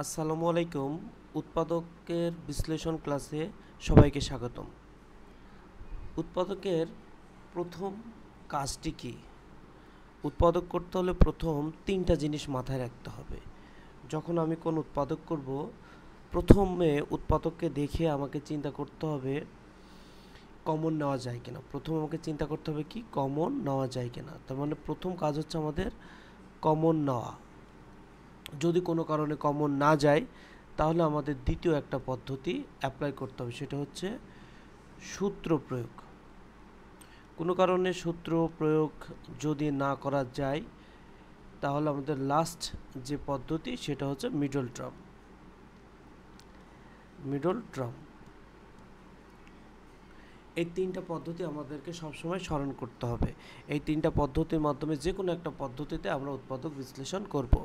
আসসালামু আলাইকুম। উৎপাদকের বিশ্লেষণ ক্লাসে সবাইকে স্বাগতম। উৎপাদকের প্রথম কাজটি কি? উৎপাদক করতে হলে প্রথম তিনটা জিনিস মাথায় রাখতে হবে। যখন আমি কোন উৎপাদক করব, প্রথমে উৎপাদককে দেখে আমাকে চিন্তা করতে হবে কমন নেওয়া যায় কিনা। প্রথম আমাকে চিন্তা করতে হবে কি কমন নেওয়া যায় কিনা। তার মানে প্রথম কাজ হচ্ছে আমাদের কমন নেওয়া। যদি কোনো কারণে কমন না যায়, তাহলে আমাদের দ্বিতীয় একটা পদ্ধতি অ্যাপ্লাই করতে হবে, সেটা হচ্ছে সূত্র প্রয়োগ। কোনো কারণে সূত্র প্রয়োগ যদি না করা যায়, তাহলে আমাদের লাস্ট যে পদ্ধতি সেটা হচ্ছে মিডল টার্ম। এই তিনটা পদ্ধতি আমাদেরকে সবসময় স্মরণ করতে হবে। এই তিনটা পদ্ধতির মাধ্যমে যে কোনো একটা পদ্ধতিতে আমরা উৎপাদক বিশ্লেষণ করব।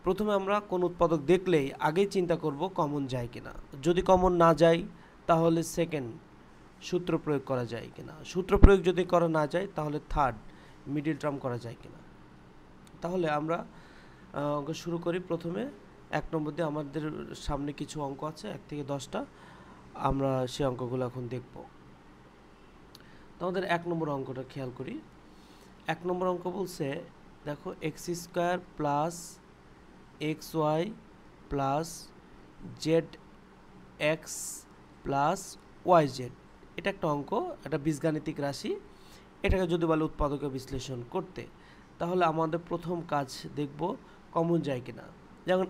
প্রথমে আমরা কোন উৎপাদক দেখলেই আগেই চিন্তা করব কমন যায় কিনা। যদি কমন না যায়, তাহলে সেকেন্ড সূত্র প্রয়োগ করা যায় কিনা। সূত্র প্রয়োগ যদি করা না যায়, তাহলে থার্ড মিডল টার্ম করা যায় কিনা। তাহলে আমরা অঙ্ক শুরু করি। প্রথমে 1 নম্বর দিয়ে আমাদের সামনে কিছু অঙ্ক আছে, 1 থেকে 10টা। আমরা সেই অঙ্কগুলো এখন দেখব। আমাদের 1 নম্বর অঙ্কটা খেয়াল করি। 1 নম্বর অঙ্ক বলছে, দেখো x² plus xy plus zx plus yz। এটা একটা অঙ্ক, একটা বীজগাণিতিক রাশি। এটাকে যদি বলে উৎপাদকে বিশ্লেষণ করতে, তাহলে আমাদের প্রথম কাজ দেখব কমন যায় কিনা। যেমন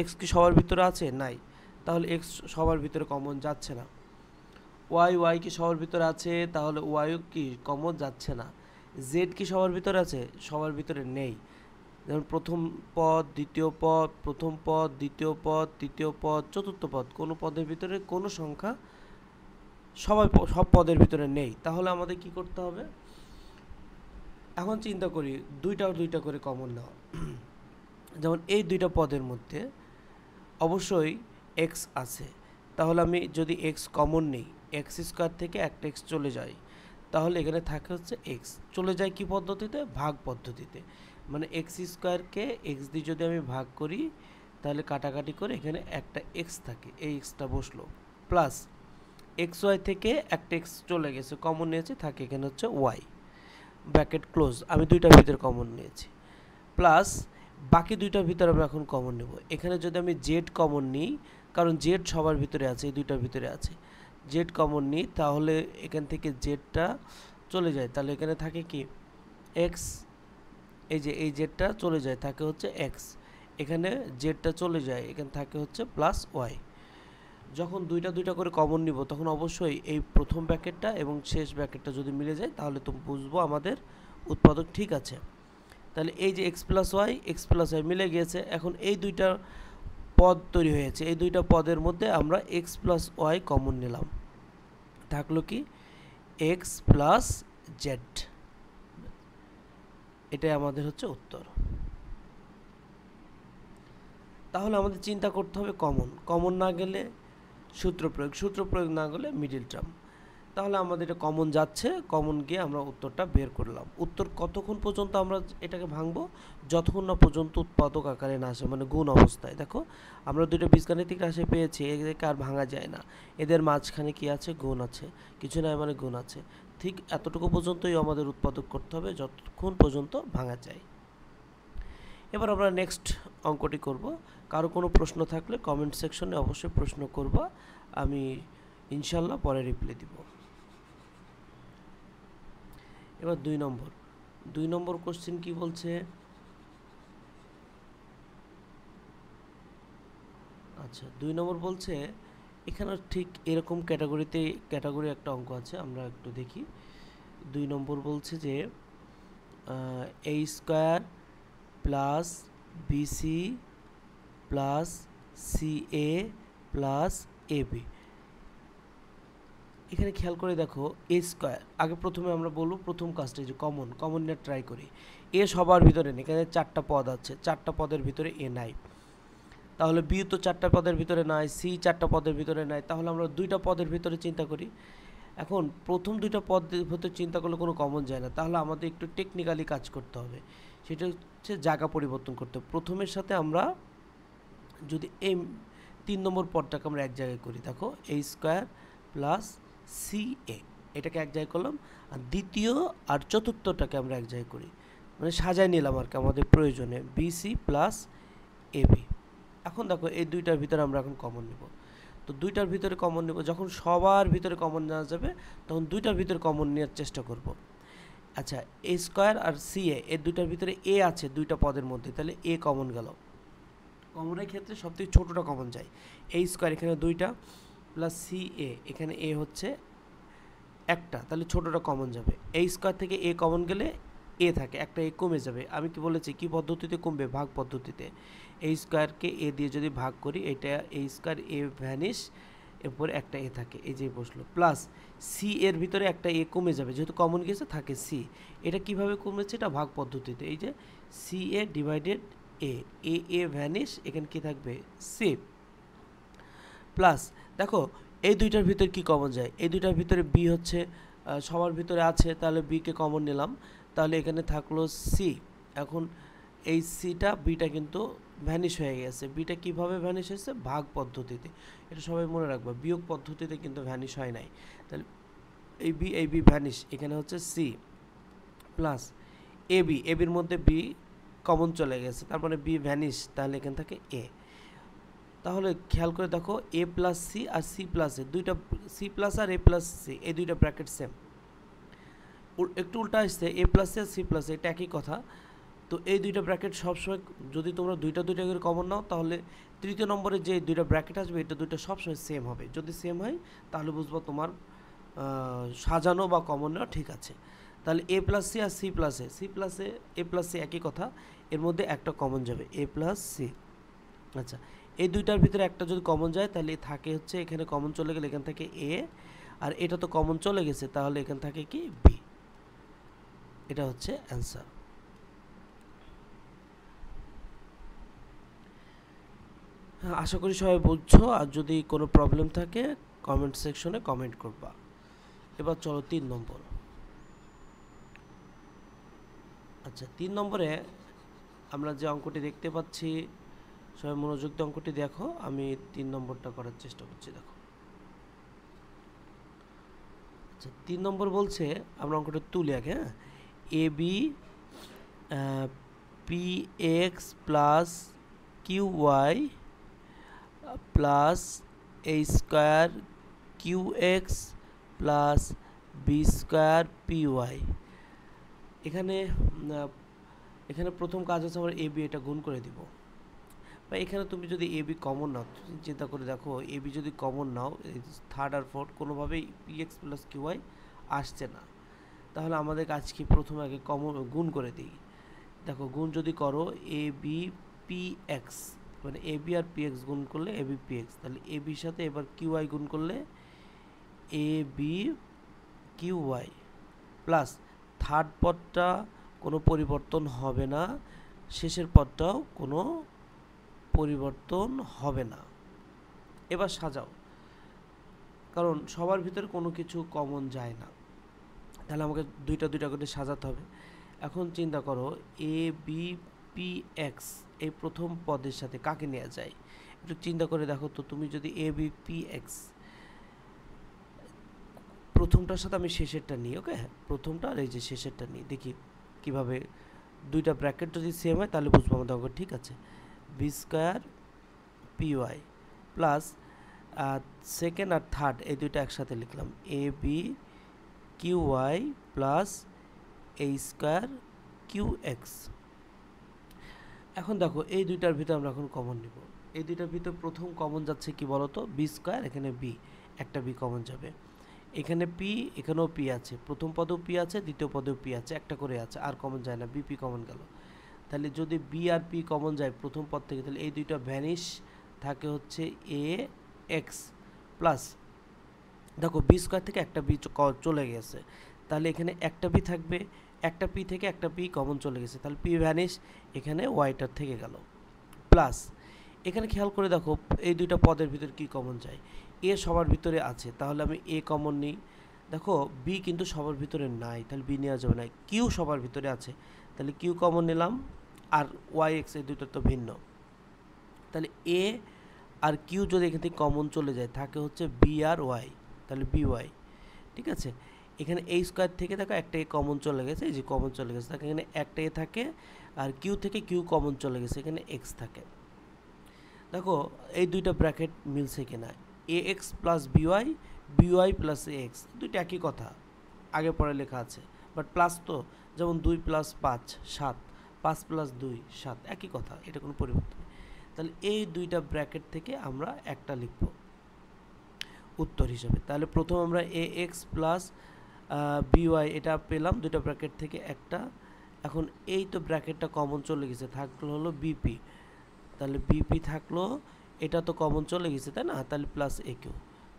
x কি সবার ভিতরে আছে? নাই, তাহলে x সবার ভিতরে কমন যাচ্ছে না। y কি সবার ভিতরে আছে? তাহলে y কি কমন যাচ্ছে না। z কি সবার ভিতরে আছে? সবার ভিতরে নেই। যেমন প্রথম পদ, দ্বিতীয় পদ, প্রথম পদ, দ্বিতীয় পদ, তৃতীয় পদ, চতুর্থ পদ, কোনো পদের ভিতরে কোনো সংখ্যা সব পদের ভিতরে নেই। তাহলে আমাদের কি করতে হবে? এখন চিন্তা করি দুইটা করে কমন নেওয়া। যেমন এই দুইটা পদের মধ্যে অবশ্যই x আছে, তাহলে আমি যদি x কমন নেই, x² থেকে একটা x চলে যায়, তাহলে এখানে থাকে হচ্ছে x চলে যায় কি পদ্ধতিতে? ভাগ পদ্ধতিতে। মানে x² কে x দিয়ে যদি আমি ভাগ করি, তাহলে কাটাকাটি করে এখানে একটা x থাকে, এই xটা বসলো। প্লাস xy থেকে একটা x চলে গেছে, কমন নিয়েছি, থাকে এখানে হচ্ছে y, ব্র্যাকেট ক্লোজ। আমি দুইটার ভিতরে কমন নিয়েছি। প্লাস বাকি দুইটার ভিতরে আমি এখন কমন নেব। এখানে যদি আমি z কমন নিই, কারণ z সবার ভিতরে আছে, এই দুইটার ভিতরে আছে, z কমন নিই, তাহলে এখান থেকে জেডটা চলে যায়, তাহলে এখানে থাকে কি x। এই যে এই জেডটা চলে যায়, থাকে হচ্ছে x। এখানে জেডটা চলে যায়, এখানে থাকে হচ্ছে প্লাস y। যখন দুইটা করে কমন নিব, তখন অবশ্যই এই প্রথম ব্র্যাকেটটা এবং শেষ ব্র্যাকেটটা যদি মিলে যায়, তাহলে তো বুঝবো আমাদের উৎপাদক ঠিক আছে। তাহলে এই যে x প্লাস y মিলে গিয়েছে। এখন এই দুইটা পদ তৈরি হয়েছে, এই দুইটা পদের মধ্যে আমরা x প্লাস y কমন নিলাম, থাকলো কি x প্লাস z। এটাই আমাদের হচ্ছে উত্তর। তাহলে আমাদের চিন্তা করতে হবে কমন না গেলে সূত্র প্রয়োগ না গেলে মিডল টার্ম। তাহলে আমাদের এটা কমন যাচ্ছে, কমন গিয়ে আমরা উত্তরটা বের করলাম। উত্তর কতক্ষণ পর্যন্ত আমরা এটাকে ভাঙবো? যতক্ষণ না পর্যন্ত উৎপাদক আকারে না আসে, মানে গুণ অবস্থায়। দেখো আমরা দুটো বীজগাণিতিক রাশি পেয়েছি, এদেরকে আর ভাঙা যায় না। এদের মাঝখানে কি আছে? গুণ আছে। কিছু নাই মানে গুণ আছে। ঠিক এতটুকু পর্যন্তই আমাদের উৎপাদক করতে হবে, যতক্ষণ পর্যন্ত ভাঙা যায়। এবার আমরা নেক্সট অঙ্কটি করব। কারো কোনো প্রশ্ন থাকলে কমেন্ট সেকশনে অবশ্যই প্রশ্ন করবা, আমি ইনশাল্লাহ পরে রিপ্লাই দিব। এবার 2 নম্বর কোশ্চেন কি বলছে? আচ্ছা, 2 নম্বর বলছে, এখানে ঠিক এরকম ক্যাটাগরি একটা অঙ্ক আছে, আমরা একটু দেখি। 2 নম্বর বলছে যে a² plus bc plus ca plus ab। এখানে খেয়াল করে দেখো a²। আগে প্রথমে আমরা বলবো প্রথম কাজটা যে কমন নিয়ে ট্রাই করি। এ সবার ভিতরে নেই, এখানে 4টা পদ আছে, 4টা পদের ভিতরে এ নাই। তাহলে বি তো 4টা পদের ভিতরে নাই, সি 4টা পদের ভিতরে নাই, তাহলে আমরা 2টা পদের ভিতরে চিন্তা করি। এখন প্রথম 2টা পদের ভিতরে চিন্তা করলে কোনো কমন যায় না, তাহলে আমাদের একটু টেকনিক্যালি কাজ করতে হবে। সেটা হচ্ছে জায়গা পরিবর্তন করতে। প্রথমের সাথে আমরা যদি এই 3 নম্বর পদটাকে আমরা এক জায়গায় করি, দেখো a স্কয়ার প্লাস সি এ, এটাকে এক জায়গায় করলাম, আর দ্বিতীয় আর চতুর্থটাকে আমরা এক জায়গায় করি, মানে সাজায় নিলাম আর কি আমাদের প্রয়োজনে, বিসি প্লাস এবি। এখন দেখো এই দুইটার ভিতরে আমরা এখন কমন নেব, তো দুইটার ভিতরে কমন নেব, যখন সবার ভিতরে কমন নেওয়া যাবে তখন দুইটার ভিতরে কমন নেওয়ার চেষ্টা করব। আচ্ছা, এ স্কয়ার আর সি এ, এর দুইটার ভিতরে এ আছে দুইটা পদের মধ্যে, তাহলে এ কমন গেল। কমনের ক্ষেত্রে সবথেকে ছোটোটা কমন যায়, এ স্কয়ার এখানে দুইটা প্লাস সি এ, এখানে এ হচ্ছে একটা, তাহলে ছোটোটা কমন যাবে। এ স্কয়ার থেকে এ কমন গেলে এ থাকে, একটা এ কমে যাবে। আমি কি বলেছি কি পদ্ধতিতে কমবে? ভাগ পদ্ধতিতে। এ স্কয়ারকে এ দিয়ে যদি ভাগ করি, এটা এ স্কয়ার এ ভ্যানিশ, এরপর একটা এ থাকে, এই যে বসলো, প্লাস সি এর ভিতরে একটা এ কমে যাবে, যেহেতু কমন গেছে থাকে সি। এটা কিভাবে কমেছে? এটা ভাগ পদ্ধতিতে। এই যে সি এ ডিভাইডেড এ, এ এ ভ্যানিশ, এখানে কি থাকবে? সি প্লাস, দেখো এই দুইটার ভিতরে কি কমন যায়? এই দুইটার ভিতরে বি হচ্ছে সবার ভিতরে আছে, তাহলে বিকে কমন নিলাম, তাহলে এখানে থাকলো সি। এখন এই সিটা বিটা কিন্তু ভ্যানিশ হয়ে গেছে। বিটা কিভাবে ভ্যানিশ হয়েছে? ভাগ পদ্ধতিতে। এটা সবাই মনে রাখবে, বিয়োগ পদ্ধতিতে কিন্তু ভ্যানিশ হয় নাই। তাহলে এই বি ভ্যানিশ, এখানে হচ্ছে সি প্লাস এবি, এবির মধ্যে বি কমন চলে গেছে, তারপরে বি ভ্যানিশ, তাহলে এখানে থাকে এ। তাহলে খেয়াল করে দেখো, এ প্লাস সি আর সি প্লাস এ, দুইটা সি প্লাস আর এ প্লাস সি, এই দুইটা ব্র্যাকেট সেম। একটু উল্টা আসছে, এ প্লাস আর সি প্লাস, এটা একই কথা। তো এই দুইটা ব্র্যাকেট সবসময় যদি তোমরা দুইটা করে কমন নাও, তাহলে তৃতীয় নম্বরে যে দুইটা ব্র্যাকেট আসবে, এটা দুইটা সবসময় সেম হবে। যদি সেম হয় তাহলে বুঝবো তোমার সাজানো বা কমন নেওয়া ঠিক আছে। তাহলে এ প্লাস সি আর সি প্লাস এ, সি প্লাস এ প্লাস সি একই কথা, এর মধ্যে একটা কমন যাবে, এ প্লাস সি। আচ্ছা, এই দুইটার ভিতরে একটা যদি কমন যায়, তাহলে থাকে হচ্ছে এখানে কমন চলে গেলে এখান থেকে এ, আর এটা তো কমন চলে গেছে, তাহলে এখান থেকে কি? বি। এটা হচ্ছে অ্যান্সার। আশা করি সবাই বুঝছো, আর যদি কোনো প্রবলেম থাকে কমেন্ট সেকশনে কমেন্ট করবা। এবার চলো 3 নম্বর। আচ্ছা, 3 নম্বরে আমরা যে অঙ্কটি দেখতে পাচ্ছি, সবাই মনোযোগ দিয়ে অঙ্কটি দেখো, আমি 3 নম্বরটা করার চেষ্টা করছি। দেখো, আচ্ছা 3 নম্বর বলছে, আমরা অঙ্কটা তুলি আগে। হ্যাঁ, A B P x plus Q Y plus A square Q X plus B square P Y. এখানে প্রথম কাজ হচ্ছে আমরা এ বি এটা গুণ করে দিব, বা এখানে তুমি যদি এ বি কমন নাও, চিন্তা করে দেখো, এ বি যদি কমন নাও, থার্ড আর ফোর্থ কোনোভাবেই p x plus Q y আসছে না, তাহলে আমাদের কাজ কি? প্রথমে আগে কমন গুণ করে দিই। দেখো, গুণ যদি করো এ বি পি এক্স, মানে A B R P x গুণ করলে এ বি পি এক্স, তাহলে এ বির সাথে এবার কিউ ওয়াই গুণ করলে A B Q Y, plus third পদটা কোনো পরিবর্তন হবে না, শেষের পদটাও কোনো পরিবর্তন হবে না। এবার সাজাও, কারণ সবার ভিতরে কোনো কিছু কমন যায় না, তাহলে আমাকে দুইটা করে সাজাতে হবে। এখন চিন্তা করো, এ বি পি এক্স এই প্রথম পদের সাথে কাকে নেওয়া যায়? একটু চিন্তা করে দেখো তো। তুমি যদি এ বি পি এক্স প্রথমটার সাথে আমি শেষেরটা নিই, ওকে, প্রথমটা আর এই যে শেষেরটা নিই, দেখি কিভাবে দুইটা ব্র্যাকেট যদি সেম হয় তাহলে বুঝবো আমাদের অঙ্ক ঠিক আছে। B square P Y plus second আর থার্ড এই দুইটা একসাথে লিখলাম, A B Q Y plus A square Q X. এখন দেখো, এই দুইটার ভিতরে আমরা এখন কমন নিব। এই দুইটার ভিতরে প্রথম কমন যাচ্ছে কি বলতো? বি স্কোয়ার, এখানে বি, একটা বি কমন যাবে, এখানে পি, এখানেও পি আছে, প্রথম পদেও পি আছে, দ্বিতীয় পদেও পি আছে, একটা করে আছে, আর কমন যায় না, বিপি কমন গেল। তাহলে যদি বি আর পি কমন যায় প্রথম পদ থেকে, তাহলে এই দুইটা ভ্যানিশ, থাকে হচ্ছে এ এক্স প্লাস, দেখো বি স্কোয়ার থেকে একটা বি চলে গেছে, তাহলে এখানে একটা বি থাকবে, একটা পি থেকে একটা পি কমন চলে গেছে, তাহলে পি ভ্যানিশ, এখানে ওয়াইটার থেকে গেল, প্লাস এখানে খেয়াল করে দেখো এই দুইটা পদের ভিতরে কি কমন যায়? এ সবার ভিতরে আছে, তাহলে আমি এ কমন নিই। দেখো বি কিন্তু সবার ভিতরে নাই, তাহলে বি নেওয়া যাবে না। কিউ সবার ভিতরে আছে, তাহলে কিউ কমন নিলাম, আর ওয়াই এক্স এই দুইটা তো ভিন্ন, তাহলে এ আর কিউ যদি এখান থেকে কমন চলে যায় থাকে হচ্ছে বি আর ওয়াই, তাহলে বি ওয়াই। ঠিক আছে, এখানে এই স্কোয়ার থেকে দেখো একটা এ কমন চলে গেছে, এই যে কমন চলে গেছে, তাকে এখানে একটা এ থাকে, আর কিউ থেকে কিউ কমন চলে গেছে, এখানে এক্স থাকে। দেখো এই দুইটা ব্র্যাকেট মিলছে কিনা, A X plus B Y, B Y plus A X, দুইটা একই কথা, আগে পরে লেখা আছে, বাট প্লাস তো, যেমন 2 প্লাস 5 7, 5 প্লাস 2 7, একই কথা, এটা কোনো পরিবর্তন নেই। তাহলে এই দুইটা ব্র্যাকেট থেকে আমরা একটা লিখব উত্তর হিসাবে। তাহলে প্রথম আমরা এ এক্স প্লাস বিওয়াই এটা পেলাম দুইটা ব্র্যাকেট থেকে একটা। এখন এই তো ব্র্যাকেটটা কমন চলে গেছে, থাকলো হলো বিপি, তাহলে বিপি থাকলো, এটা তো কমন চলে গেছে তাই না, তাহলে প্লাস এ কিউ,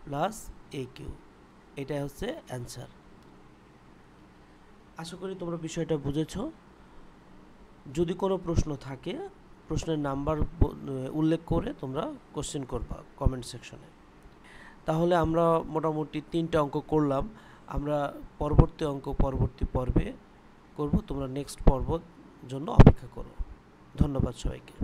প্লাস এ কিউ, এটাই হচ্ছে অ্যান্সার। আশা করি তোমরা বিষয়টা বুঝেছো। যদি কোনো প্রশ্ন থাকে প্রশ্নের নাম্বার উল্লেখ করে তোমরা কোশ্চেন করবা কমেন্ট সেকশনে। তাহলে আমরা মোটামুটি 3টে অঙ্ক করলাম, আমরা পরবর্তী অঙ্ক পরবর্তী পর্বে করব, তোমরা নেক্সট পর্ব জন্য অপেক্ষা করো। ধন্যবাদ সবাইকে।